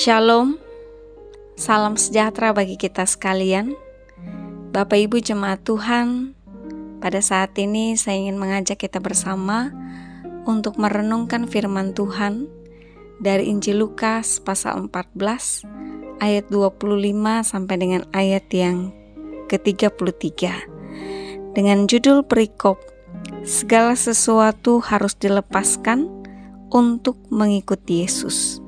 Shalom, salam sejahtera bagi kita sekalian. Bapak Ibu jemaat Tuhan, pada saat ini saya ingin mengajak kita bersama untuk merenungkan firman Tuhan dari Injil Lukas pasal 14 ayat 25 sampai dengan ayat yang ke-33 dengan judul perikop segala sesuatu harus dilepaskan untuk mengikuti Yesus.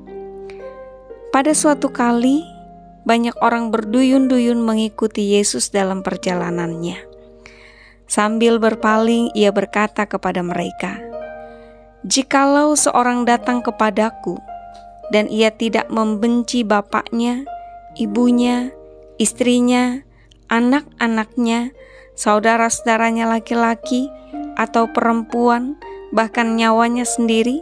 Pada suatu kali, banyak orang berduyun-duyun mengikuti Yesus dalam perjalanannya. Sambil berpaling, ia berkata kepada mereka, "Jikalau seorang datang kepadaku, dan ia tidak membenci bapaknya, ibunya, istrinya, anak-anaknya, saudara-saudaranya laki-laki, atau perempuan, bahkan nyawanya sendiri,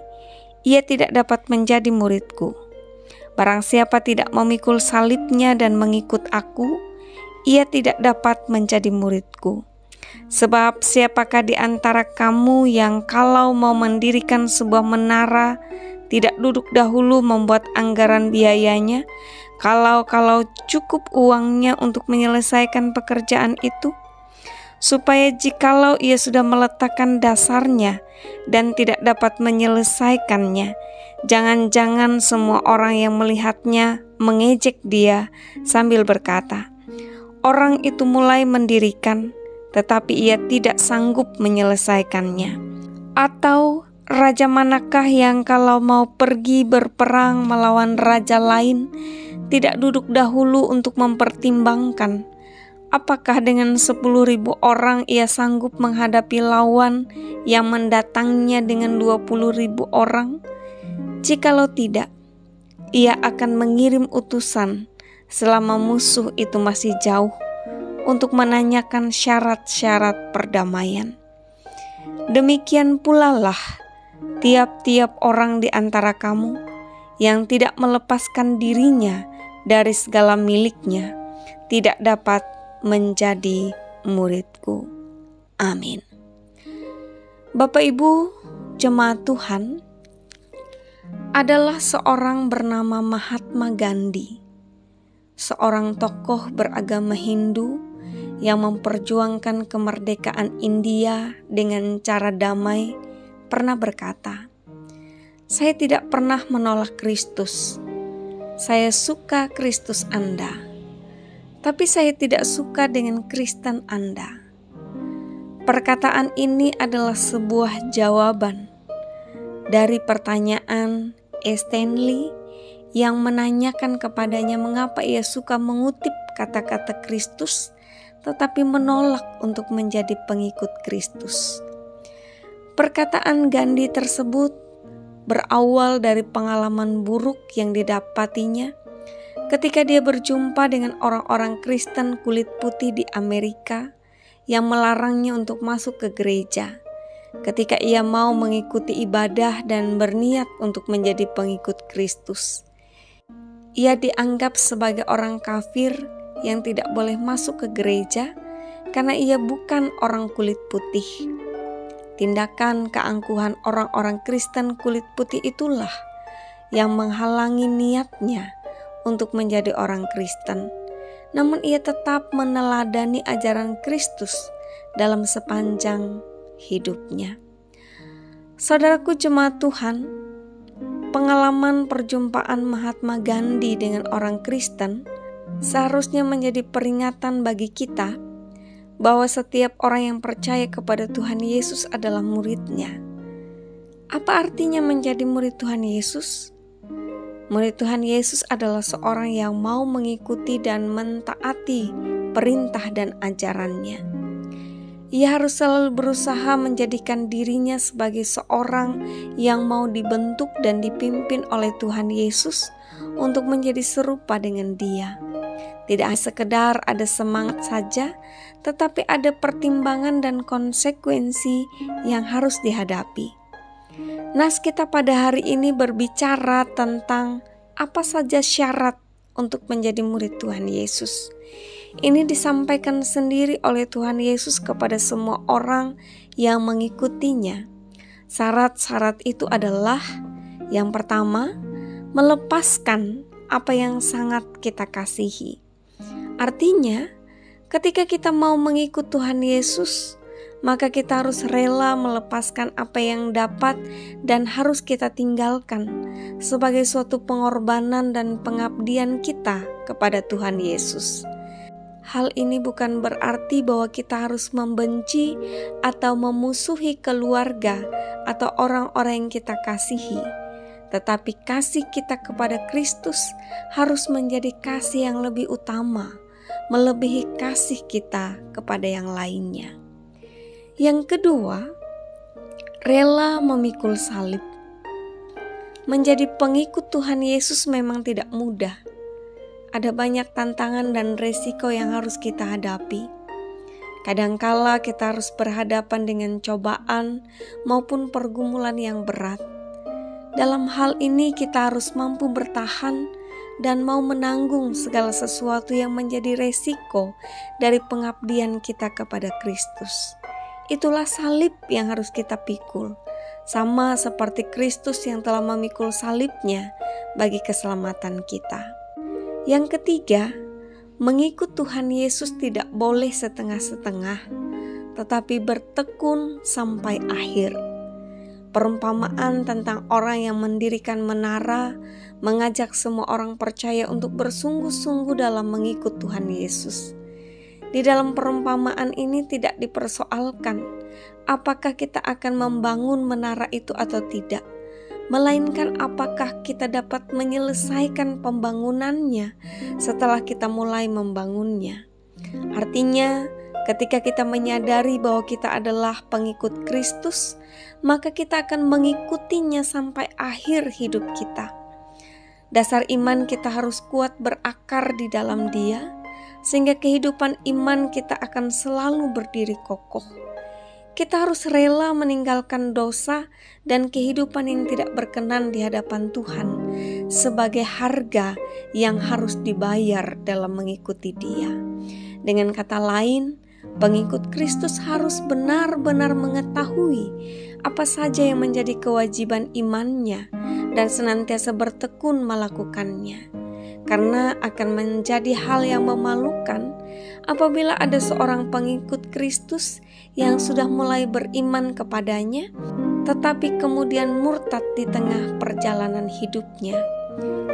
ia tidak dapat menjadi muridku. Barang siapa tidak memikul salibnya dan mengikut aku, ia tidak dapat menjadi muridku. Sebab siapakah di antara kamu yang kalau mau mendirikan sebuah menara, tidak duduk dahulu membuat anggaran biayanya, kalau cukup uangnya untuk menyelesaikan pekerjaan itu? Supaya jikalau ia sudah meletakkan dasarnya dan tidak dapat menyelesaikannya, jangan-jangan semua orang yang melihatnya mengejek dia sambil berkata, 'Orang itu mulai mendirikan, tetapi ia tidak sanggup menyelesaikannya.' Atau raja manakah yang kalau mau pergi berperang melawan raja lain, tidak duduk dahulu untuk mempertimbangkan, apakah dengan 10.000 orang ia sanggup menghadapi lawan yang mendatangnya dengan 20.000 orang? Jikalau tidak, ia akan mengirim utusan selama musuh itu masih jauh untuk menanyakan syarat-syarat perdamaian. Demikian pula lah tiap-tiap orang di antara kamu yang tidak melepaskan dirinya dari segala miliknya tidak dapat menjadi muridku." Amin. Bapak Ibu jemaat Tuhan, adalah seorang bernama Mahatma Gandhi, seorang tokoh beragama Hindu yang memperjuangkan kemerdekaan India dengan cara damai, pernah berkata, "Saya tidak pernah menolak Kristus. Saya suka Kristus Anda, tapi saya tidak suka dengan Kristen Anda." Perkataan ini adalah sebuah jawaban dari pertanyaan Stanley yang menanyakan kepadanya mengapa ia suka mengutip kata-kata Kristus tetapi menolak untuk menjadi pengikut Kristus. Perkataan Gandhi tersebut berawal dari pengalaman buruk yang didapatinya ketika dia berjumpa dengan orang-orang Kristen kulit putih di Amerika yang melarangnya untuk masuk ke gereja ketika ia mau mengikuti ibadah dan berniat untuk menjadi pengikut Kristus. Ia dianggap sebagai orang kafir yang tidak boleh masuk ke gereja karena ia bukan orang kulit putih. Tindakan keangkuhan orang-orang Kristen kulit putih itulah yang menghalangi niatnya untuk menjadi orang Kristen. Namun ia tetap meneladani ajaran Kristus dalam sepanjang hidupnya. Saudaraku jemaat Tuhan, pengalaman perjumpaan Mahatma Gandhi dengan orang Kristen seharusnya menjadi peringatan bagi kita bahwa setiap orang yang percaya kepada Tuhan Yesus adalah muridnya. Apa artinya menjadi murid Tuhan Yesus? Murid Tuhan Yesus adalah seorang yang mau mengikuti dan mentaati perintah dan ajarannya. Ia harus selalu berusaha menjadikan dirinya sebagai seorang yang mau dibentuk dan dipimpin oleh Tuhan Yesus untuk menjadi serupa dengan Dia. Tidak sekedar ada semangat saja, tetapi ada pertimbangan dan konsekuensi yang harus dihadapi. Nas kita pada hari ini berbicara tentang apa saja syarat untuk menjadi murid Tuhan Yesus. Ini disampaikan sendiri oleh Tuhan Yesus kepada semua orang yang mengikutinya. Syarat-syarat itu adalah yang pertama, melepaskan apa yang sangat kita kasihi. Artinya, ketika kita mau mengikut Tuhan Yesus, maka kita harus rela melepaskan apa yang dapat dan harus kita tinggalkan sebagai suatu pengorbanan dan pengabdian kita kepada Tuhan Yesus. Hal ini bukan berarti bahwa kita harus membenci atau memusuhi keluarga atau orang-orang yang kita kasihi. Tetapi kasih kita kepada Kristus harus menjadi kasih yang lebih utama, melebihi kasih kita kepada yang lainnya. Yang kedua, rela memikul salib. Menjadi pengikut Tuhan Yesus memang tidak mudah. Ada banyak tantangan dan resiko yang harus kita hadapi. Kadangkala kita harus berhadapan dengan cobaan maupun pergumulan yang berat. Dalam hal ini kita harus mampu bertahan dan mau menanggung segala sesuatu yang menjadi resiko dari pengabdian kita kepada Kristus. Itulah salib yang harus kita pikul, sama seperti Kristus yang telah memikul salibnya bagi keselamatan kita. Yang ketiga, mengikut Tuhan Yesus tidak boleh setengah-setengah, tetapi bertekun sampai akhir. Perumpamaan tentang orang yang mendirikan menara mengajak semua orang percaya untuk bersungguh-sungguh dalam mengikut Tuhan Yesus. Di dalam perumpamaan ini tidak dipersoalkan apakah kita akan membangun menara itu atau tidak, melainkan apakah kita dapat menyelesaikan pembangunannya setelah kita mulai membangunnya. Artinya, ketika kita menyadari bahwa kita adalah pengikut Kristus, maka kita akan mengikutinya sampai akhir hidup kita. Dasar iman kita harus kuat berakar di dalam Dia, sehingga kehidupan iman kita akan selalu berdiri kokoh. Kita harus rela meninggalkan dosa dan kehidupan yang tidak berkenan di hadapan Tuhan sebagai harga yang harus dibayar dalam mengikuti Dia. Dengan kata lain, pengikut Kristus harus benar-benar mengetahui apa saja yang menjadi kewajiban imannya dan senantiasa bertekun melakukannya. Karena akan menjadi hal yang memalukan apabila ada seorang pengikut Kristus yang sudah mulai beriman kepadanya, tetapi kemudian murtad di tengah perjalanan hidupnya.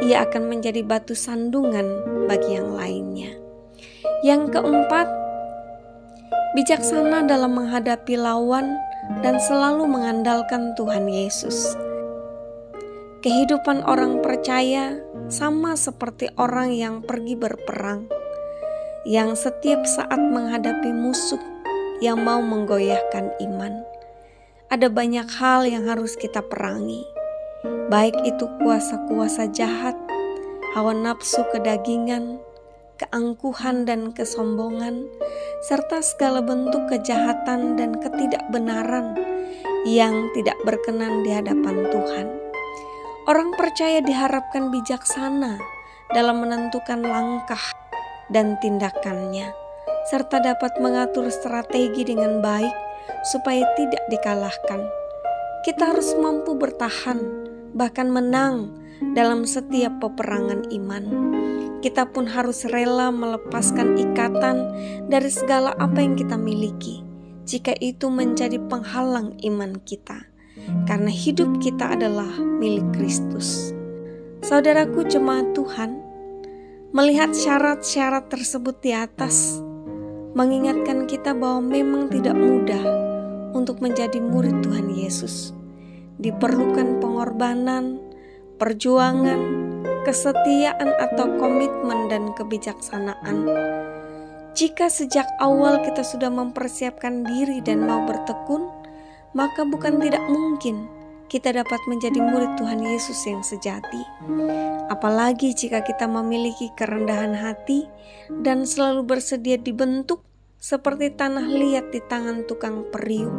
Ia akan menjadi batu sandungan bagi yang lainnya. Yang keempat, bijaksana dalam menghadapi lawan dan selalu mengandalkan Tuhan Yesus. Kehidupan orang percaya sama seperti orang yang pergi berperang, yang setiap saat menghadapi musuh yang mau menggoyahkan iman. Ada banyak hal yang harus kita perangi, baik itu kuasa-kuasa jahat, hawa nafsu kedagingan, keangkuhan dan kesombongan, serta segala bentuk kejahatan dan ketidakbenaran yang tidak berkenan di hadapan Tuhan. Orang percaya diharapkan bijaksana dalam menentukan langkah dan tindakannya, serta dapat mengatur strategi dengan baik supaya tidak dikalahkan. Kita harus mampu bertahan, bahkan menang dalam setiap peperangan iman. Kita pun harus rela melepaskan ikatan dari segala apa yang kita miliki, jika itu menjadi penghalang iman kita. Karena hidup kita adalah milik Kristus. Saudaraku jemaat Tuhan, melihat syarat-syarat tersebut di atas, mengingatkan kita bahwa memang tidak mudah untuk menjadi murid Tuhan Yesus. Diperlukan pengorbanan, perjuangan, kesetiaan atau komitmen dan kebijaksanaan. Jika sejak awal kita sudah mempersiapkan diri dan mau bertekun, maka bukan tidak mungkin kita dapat menjadi murid Tuhan Yesus yang sejati. Apalagi jika kita memiliki kerendahan hati dan selalu bersedia dibentuk seperti tanah liat di tangan tukang periuk.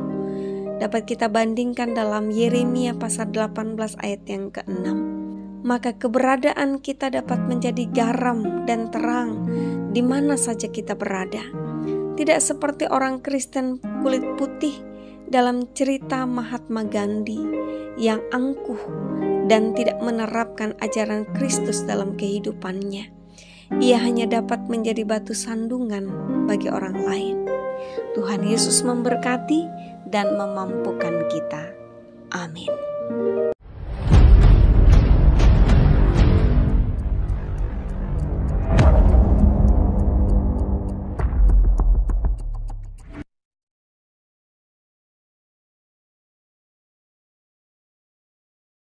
Dapat kita bandingkan dalam Yeremia pasal 18 ayat yang ke-6. Maka keberadaan kita dapat menjadi garam dan terang di mana saja kita berada. Tidak seperti orang Kristen kulit putih dalam cerita Mahatma Gandhi yang angkuh dan tidak menerapkan ajaran Kristus dalam kehidupannya, ia hanya dapat menjadi batu sandungan bagi orang lain. Tuhan Yesus memberkati dan memampukan kita. Amin.